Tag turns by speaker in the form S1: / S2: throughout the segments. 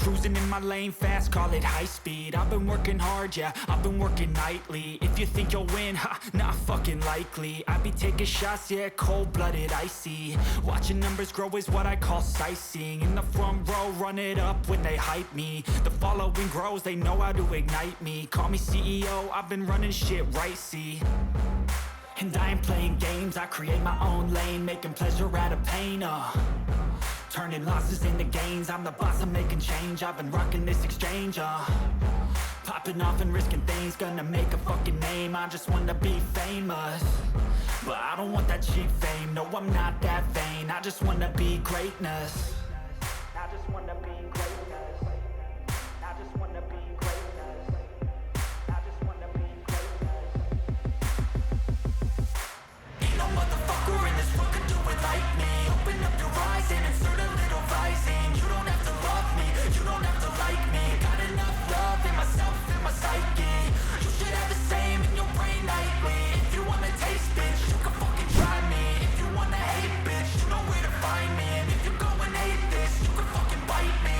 S1: Cruising in my lane fast, call it high speed. I've been working hard, yeah, I've been working nightly. If you think you'll win, ha, not fucking likely. I be taking shots, yeah, cold-blooded, icy. Watching numbers grow is what I call sightseeing. In the front row, run it up when they hype me. The following grows, they know how to ignite me. Call me CEO, I've been running shit right, see. And I ain't playing games, I create my own lane, making pleasure out of pain, turning losses into gains, I'm the boss, I'm making change. I've been rocking this exchange, popping off and risking things, gonna make a fucking name. I just wanna be famous, but I don't want that cheap fame. No, I'm not that vain, I just wanna be greatness. I just wanna be greatness. I just wanna be greatness. I just wanna be greatness. Ain't no motherfucker in this world could do it like me. Open up your eyes and insert a little rising. You don't have to love me, you don't have to like me. Got enough love in myself and my psyche. You should have the same in your brain nightly. If you wanna taste, bitch, you can fucking try me. If you wanna hate, bitch, you know where to find me. And if you go and hate this, you can fucking bite me.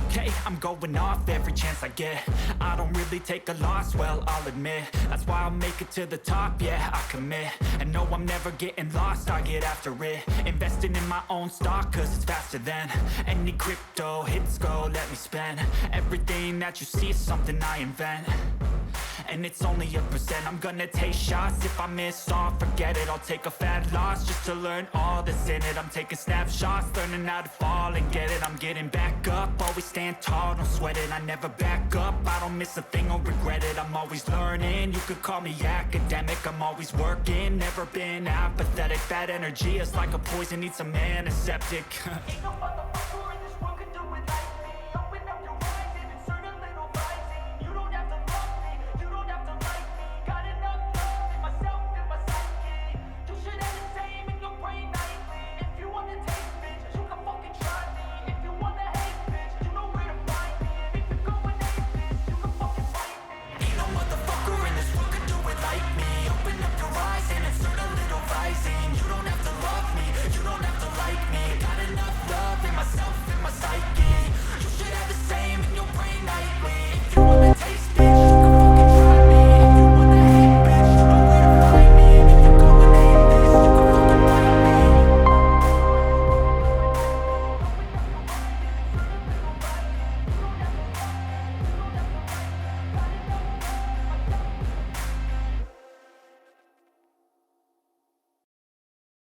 S1: Okay, I'm going off every chance I get. I don't really take a loss, well, I'll admit. That's why I'll make it to the top, yeah, I commit. And no, I'm never getting lost, I get after it. Investing in my own stock, cause it's faster than any crypto hits go, let me spend. Everything that you see is something I invent, and it's only a percent. I'm gonna take shots, if I miss all, forget it. I'll take a fat loss just to learn all that's in it. I'm taking snapshots, learning how to fall and get it. I'm getting back up, always stand tall, don't sweat it. I never back up, I don't miss a thing or regret it. I'm always learning, you could call me academic. I'm always working, never been apathetic. That energy is like a poison, needs some antiseptic. Ain't no motherfucker